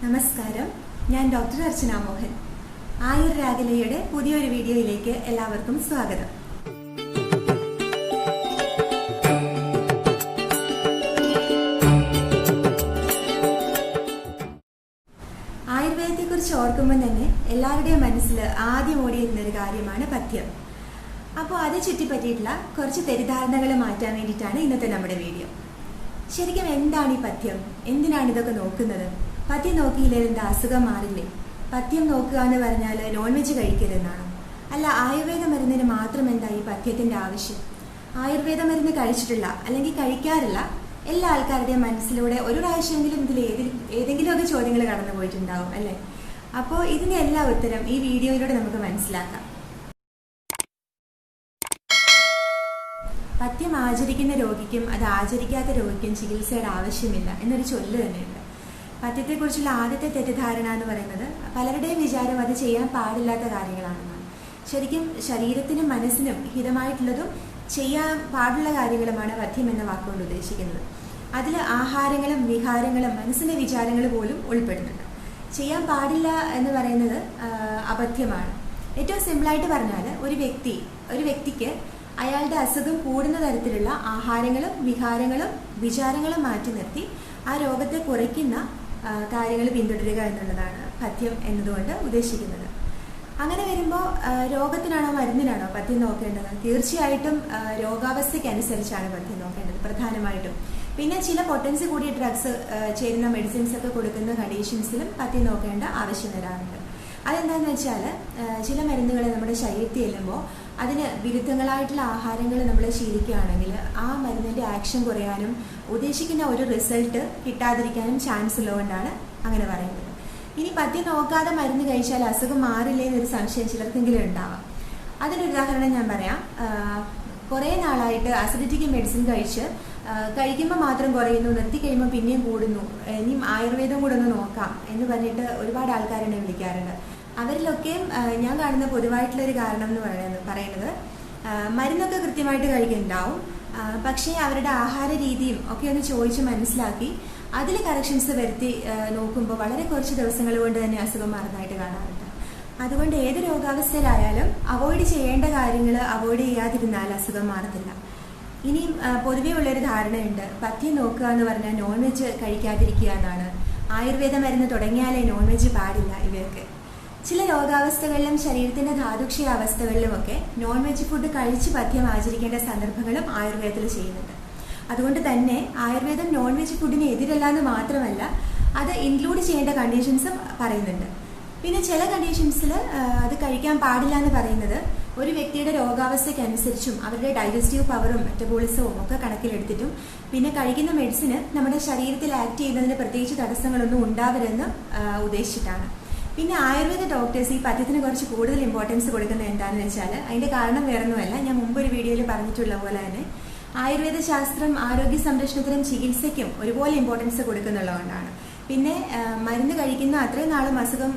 നമസ്കാരം, ഞാൻ ഡോക്ടർ അർച്ചന മോഹൻ. ആയുർ രാഗലയുടെ പുതിയൊരു വീഡിയോയിലേക്ക് എല്ലാവർക്കും സ്വാഗതം. ആയുർവേദത്തെക്കുറിച്ച് ഓർക്കുമ്പോൾ തന്നെ എല്ലാവരുടെയും മനസ്സിൽ ആദ്യം ഓടിയിരുന്നൊരു കാര്യമാണ് പഥ്യം. അപ്പോൾ അത് ചുറ്റിപ്പറ്റിയിട്ടുള്ള കുറച്ച് തെറ്റിദ്ധാരണകൾ മാറ്റാൻ വേണ്ടിയിട്ടാണ് ഇന്നത്തെ നമ്മുടെ വീഡിയോ. ശരിക്കും എന്താണ് ഈ പഥ്യം? എന്തിനാണ് ഇതൊക്കെ നോക്കുന്നത്? പഥ്യം നോക്കിയില്ലെങ്കിൽ എന്താ അസുഖം മാറില്ലേ? പഥ്യം നോക്കുക എന്ന് പറഞ്ഞാൽ നോൺ വെജ് കഴിക്കരുതെന്നാണോ? അല്ല, ആയുർവേദ മരുന്നിന് മാത്രം എന്താ ഈ പഥ്യത്തിന്റെ ആവശ്യം? ആയുർവേദ മരുന്ന് കഴിച്ചിട്ടുള്ള അല്ലെങ്കിൽ കഴിക്കാറില്ല എല്ലാ ആൾക്കാരുടെയും മനസ്സിലൂടെ ഒരു പ്രാവശ്യമെങ്കിലും ഇതിൽ ഏതെങ്കിലുമൊക്കെ ചോദ്യങ്ങൾ കടന്നു പോയിട്ടുണ്ടാവും അല്ലേ? അപ്പോൾ ഇതിന്റെ എല്ലാ ഉത്തരം ഈ വീഡിയോയിലൂടെ നമുക്ക് മനസ്സിലാക്കാം. പഥ്യം ആചരിക്കുന്ന രോഗിക്കും അത് ആചരിക്കാത്ത രോഗിക്കും ചികിത്സയുടെ ആവശ്യമില്ല എന്നൊരു ചൊല്ല് തന്നെയുണ്ട്. പഥ്യത്തെക്കുറിച്ചുള്ള ആദ്യത്തെ തെറ്റിദ്ധാരണ എന്ന് പറയുന്നത് പലരുടെയും വിചാരം അത് ചെയ്യാൻ പാടില്ലാത്ത കാര്യങ്ങളാണെന്നാണ്. ശരിക്കും ശരീരത്തിനും മനസ്സിനും ഹിതമായിട്ടുള്ളതും ചെയ്യാൻ പാടുള്ള കാര്യങ്ങളുമാണ് പഥ്യം എന്ന വാക്കുകൊണ്ട് ഉദ്ദേശിക്കുന്നത്. അതിൽ ആഹാരങ്ങളും വിഹാരങ്ങളും മനസ്സിന്റെ വിചാരങ്ങൾ പോലും ഉൾപ്പെടുന്നുണ്ട്. ചെയ്യാൻ പാടില്ല എന്ന് പറയുന്നത് അപഥ്യമാണ്. ഏറ്റവും സിമ്പിളായിട്ട് പറഞ്ഞാൽ ഒരു വ്യക്തിക്ക് അയാളുടെ അസുഖം കൂടുന്ന തരത്തിലുള്ള ആഹാരങ്ങളും വിഹാരങ്ങളും വിചാരങ്ങളും മാറ്റി നിർത്തി ആ രോഗത്തെ കുറയ്ക്കുന്ന കാര്യങ്ങൾ പിന്തുടരുക എന്നുള്ളതാണ് പഥ്യം എന്നതുകൊണ്ട് ഉദ്ദേശിക്കുന്നത്. അങ്ങനെ വരുമ്പോൾ രോഗത്തിനാണോ മരുന്നിനാണോ പഥ്യം നോക്കേണ്ടത്? തീർച്ചയായിട്ടും രോഗാവസ്ഥയ്ക്ക് അനുസരിച്ചാണ് പഥ്യം നോക്കേണ്ടത് പ്രധാനമായിട്ടും. പിന്നെ ചില പൊട്ടൻസി കൂടിയ ഡ്രഗ്സ് ചേരുന്ന മെഡിസിൻസ് ഒക്കെ കൊടുക്കുന്ന കണ്ടീഷൻസിലും പഥ്യം നോക്കേണ്ട ആവശ്യം വരാറുണ്ട്. അതെന്താണെന്ന് വെച്ചാൽ ചില മരുന്നുകൾ നമ്മുടെ ശരീരത്തിൽ ചെല്ലുമ്പോൾ അതിന് വിരുദ്ധങ്ങളായിട്ടുള്ള ആഹാരങ്ങൾ നമ്മൾ ശീലിക്കുകയാണെങ്കിൽ ആ മരുന്നിൻ്റെ ആക്ഷൻ കുറയാനും ഉദ്ദേശിക്കുന്ന ഒരു റിസൾട്ട് കിട്ടാതിരിക്കാനും ചാൻസ് ഉള്ളതുകൊണ്ടാണ് അങ്ങനെ പറയുന്നത്. ഇനി പഥ്യം നോക്കാതെ മരുന്ന് കഴിച്ചാൽ അസുഖം മാറില്ലേ എന്നൊരു സംശയം ചിലർക്കെങ്കിലും ഉണ്ടാവാം. അതിനൊരു ഉദാഹരണം ഞാൻ പറയാം. കുറേ നാളായിട്ട് അസിഡിറ്റിക്ക് മെഡിസിൻ കഴിക്കുമ്പോൾ മാത്രം കുറയുന്നു, നിർത്തി കഴിയുമ്പോൾ പിന്നെയും കൂടുന്നു, ഇനിയും ആയുർവേദം കൂടെ ഒന്ന് നോക്കാം എന്ന് പറഞ്ഞിട്ട് ഒരുപാട് ആൾക്കാരെന്നെ വിളിക്കാറുണ്ട്. അവരിലൊക്കെയും ഞാൻ കാണുന്ന പൊതുവായിട്ടുള്ളൊരു കാരണം എന്ന് പറയുന്നത് മരുന്നൊക്കെ കൃത്യമായിട്ട് കഴിക്കുന്നുണ്ടാവും, പക്ഷേ അവരുടെ ആഹാര രീതിയും ഒക്കെ ഒന്ന് ചോദിച്ച് മനസ്സിലാക്കി അതിൽ കറക്ഷൻസ് വരുത്തി നോക്കുമ്പോൾ വളരെ കുറച്ച് ദിവസങ്ങൾ കൊണ്ട് തന്നെ അസുഖം മാറുന്നതായിട്ട് കാണാറുണ്ട്. അതുകൊണ്ട് ഏത് രോഗാവസ്ഥയിലായാലും അവോയ്ഡ് ചെയ്യേണ്ട കാര്യങ്ങൾ അവോയ്ഡ് ചെയ്യാതിരുന്നാൽ അസുഖം മാറത്തില്ല. ഇനിയും പൊതുവേ ഉള്ളൊരു ധാരണയുണ്ട്, പഥ്യം നോക്കുക എന്ന് പറഞ്ഞാൽ നോൺ വെജ് കഴിക്കാതിരിക്കുക എന്നാണ്. ആയുർവേദ മരുന്ന് തുടങ്ങിയാലേ നോൺ വെജ് പാടില്ല ഇവർക്ക്. ചില രോഗാവസ്ഥകളിലും ശരീരത്തിന്റെ ധാതുക്ഷയ അവസ്ഥകളിലുമൊക്കെ നോൺ വെജ് ഫുഡ് കഴിച്ച് പഥ്യം ആചരിക്കേണ്ട സന്ദർഭങ്ങളും ആയുർവേദത്തിൽ ചെയ്യുന്നുണ്ട്. അതുകൊണ്ട് തന്നെ ആയുർവേദം നോൺ വെജ് ഫുഡിന് എതിരല്ല എന്ന് മാത്രമല്ല അത് ഇൻക്ലൂഡ് ചെയ്യേണ്ട കണ്ടീഷൻസും പറയുന്നുണ്ട്. പിന്നെ ചില കണ്ടീഷൻസിൽ അത് കഴിക്കാൻ പാടില്ല എന്ന് പറയുന്നത് ഒരു വ്യക്തിയുടെ രോഗാവസ്ഥയ്ക്ക് അനുസരിച്ചും അവരുടെ ഡൈജസ്റ്റീവ് പവറും മെറ്റബോളിസവും ഒക്കെ കണക്കിലെടുത്തിട്ടും പിന്നെ കഴിക്കുന്ന മെഡിസിന് നമ്മുടെ ശരീരത്തിൽ ആക്ട് ചെയ്യുന്നതിന് പ്രത്യേകിച്ച് തടസ്സങ്ങളൊന്നും ഉണ്ടാവരുതെന്ന് ഉദ്ദേശിച്ചിട്ടാണ്. പിന്നെ ആയുർവേദ ഡോക്ടേഴ്സ് ഈ പഥ്യത്തിന് കുറച്ച് കൂടുതൽ ഇമ്പോർട്ടൻസ് കൊടുക്കുന്നത് എന്താണെന്ന് വെച്ചാൽ അതിന്റെ കാരണം വേറൊന്നുമല്ല, ഞാൻ മുമ്പൊരു വീഡിയോയിൽ പറഞ്ഞിട്ടുള്ള പോലെ തന്നെ ആയുർവേദ ശാസ്ത്രം ആരോഗ്യ സംരക്ഷണത്തിനും ചികിത്സയ്ക്കും ഒരുപോലെ ഇമ്പോർട്ടൻസ് കൊടുക്കുന്നുള്ളതുകൊണ്ടാണ്. പിന്നെ മരുന്ന് കഴിക്കുന്ന അത്രയും നാളും അസുഖം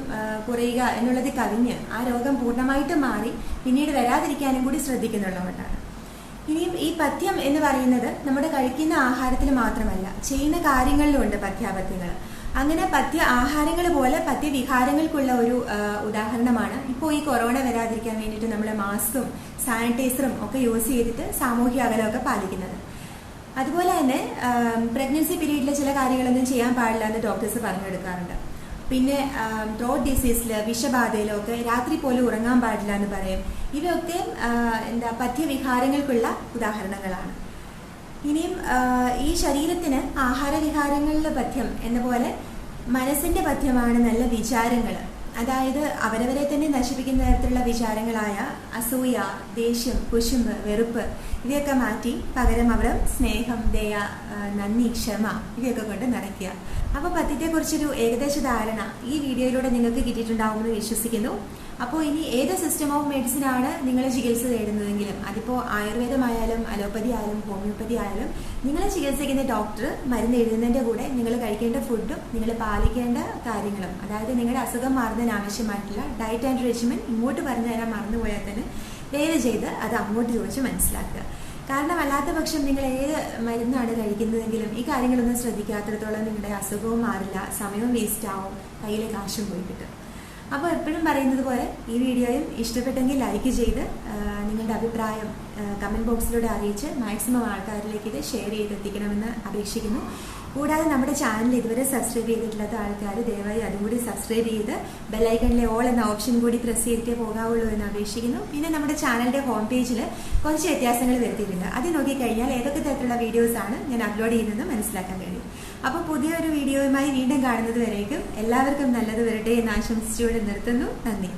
കുറയുക എന്നുള്ളത് കവിഞ്ഞ് ആ രോഗം പൂർണ്ണമായിട്ട് മാറി പിന്നീട് വരാതിരിക്കാനും കൂടി ശ്രദ്ധിക്കുന്നുള്ളതുകൊണ്ടാണ്. ഇനിയും ഈ പഥ്യം എന്ന് പറയുന്നത് നമ്മുടെ കഴിക്കുന്ന ആഹാരത്തിൽ മാത്രമല്ല ചെയ്യുന്ന കാര്യങ്ങളിലുമുണ്ട് പഥ്യാപഥ്യങ്ങൾ. അങ്ങനെ പഥ്യ ആഹാരങ്ങൾ പോലെ പഥ്യ വിഹാരങ്ങൾക്കുള്ള ഒരു ഉദാഹരണമാണ് ഇപ്പോൾ ഈ കൊറോണ വരാതിരിക്കാൻ വേണ്ടിയിട്ട് നമ്മൾ മാസ്കും സാനിറ്റൈസറും ഒക്കെ യൂസ് ചെയ്തിട്ട് സാമൂഹ്യ അകലമൊക്കെ പാലിക്കുന്നത്. അതുപോലെ തന്നെ പ്രഗ്നൻസി പീരീഡിലെ ചില കാര്യങ്ങളൊന്നും ചെയ്യാൻ പാടില്ല എന്ന് ഡോക്ടേഴ്സ് പറഞ്ഞെടുക്കാറുണ്ട്. പിന്നെ ത്രോട്ട് ഡിസീസിൽ വിഷബാധയിലോ ഒക്കെ രാത്രി പോലും ഉറങ്ങാൻ പാടില്ല എന്ന് പറയും. ഇവയൊക്കെ പഥ്യവിഹാരങ്ങൾക്കുള്ള ഉദാഹരണങ്ങളാണ്. ഇനിയും ഈ ശരീരത്തിന് ആഹാരവിഹാരങ്ങളിലെ പഥ്യം എന്ന പോലെ മനസ്സിന്റെ പഥ്യമാണ് നല്ല വിചാരങ്ങൾ. അതായത് അവരവരെ തന്നെ നശിപ്പിക്കുന്ന തരത്തിലുള്ള വിചാരങ്ങളായ അസൂയ, ദേഷ്യം, കുശുമ്പ്, വെറുപ്പ് ഇവയൊക്കെ മാറ്റി പകരം അവർ സ്നേഹം, ദയ, നന്ദി, ക്ഷമ ഇവയൊക്കെ കൊണ്ട് നിറയ്ക്കുക. അപ്പോൾ പഥ്യത്തെക്കുറിച്ചൊരു ഏകദേശ ധാരണ ഈ വീഡിയോയിലൂടെ നിങ്ങൾക്ക് കിട്ടിയിട്ടുണ്ടാവുമെന്ന് വിശ്വസിക്കുന്നു. അപ്പോൾ ഇനി ഏത് സിസ്റ്റം ഓഫ് മെഡിസിൻ ആണ് നിങ്ങൾ ചികിത്സ തേടുന്നതെങ്കിലും അതിപ്പോൾ ആയുർവേദമായാലും അലോപ്പതി ആയാലും ഹോമിയോപ്പതി ആയാലും നിങ്ങളെ ചികിത്സിക്കുന്ന ഡോക്ടർ മരുന്ന് എഴുതുന്നതിൻ്റെ കൂടെ നിങ്ങൾ കഴിക്കേണ്ട ഫുഡും നിങ്ങൾ പാലിക്കേണ്ട കാര്യങ്ങളും, അതായത് നിങ്ങളുടെ അസുഖം മാറുന്നതിന് ആവശ്യമായിട്ടുള്ള ഡയറ്റ് ആൻഡ് റെജിമെൻ ഇങ്ങോട്ട് പറഞ്ഞു തരാൻ മറന്നുപോയാൽ തന്നെ ദയവ് ചെയ്ത് അത് അങ്ങോട്ട് ചോദിച്ച് മനസ്സിലാക്കുക. കാരണം അല്ലാത്ത പക്ഷം നിങ്ങൾ ഏത് മരുന്നാണ് കഴിക്കുന്നതെങ്കിലും ഈ കാര്യങ്ങളൊന്നും ശ്രദ്ധിക്കാത്തിടത്തോളം നിങ്ങളുടെ അസുഖവും മാറില്ല, സമയവും വേസ്റ്റ് ആവും, കയ്യിലെ കാശും പോയി കിട്ടും. അപ്പോൾ എപ്പോഴും പറയുന്നത് പോലെ ഈ വീഡിയോയും ഇഷ്ടപ്പെട്ടെങ്കിൽ ലൈക്ക് ചെയ്ത് നിങ്ങളുടെ അഭിപ്രായം കമൻറ്റ് ബോക്സിലൂടെ അറിയിച്ച് മാക്സിമം ആൾക്കാരിലേക്ക് ഇത് ഷെയർ ചെയ്തെത്തിക്കണമെന്ന് അപേക്ഷിക്കുന്നു. കൂടാതെ നമ്മുടെ ചാനൽ ഇതുവരെ സബ്സ്ക്രൈബ് ചെയ്തിട്ടില്ലാത്ത ആൾക്കാർ ദയവായി അതുകൂടി സബ്സ്ക്രൈബ് ചെയ്ത് ബെല്ലൈക്കണിലെ ഓൾ എന്ന ഓപ്ഷൻ കൂടി പ്രസ് ചെയ്തിട്ടേ പോകാവുള്ളൂ എന്ന് അപേക്ഷിക്കുന്നു. പിന്നെ നമ്മുടെ ചാനലിൻ്റെ ഹോം പേജിൽ കുറച്ച് വ്യത്യാസങ്ങൾ വരുത്തിയിട്ടുണ്ട്. അത് നോക്കിക്കഴിഞ്ഞാൽ ഏതൊക്കെ തരത്തിലുള്ള വീഡിയോസാണ് ഞാൻ അപ്ലോഡ് ചെയ്യുന്നതെന്ന് മനസ്സിലാക്കാൻ കഴിയും. അപ്പോൾ പുതിയൊരു വീഡിയോയുമായി വീണ്ടും കാണുന്നത് വരേക്കും എല്ലാവർക്കും നല്ലത് വരട്ടെ എന്ന് ആശംസിച്ചുകൊണ്ട് നിർത്തുന്നു. നന്ദി.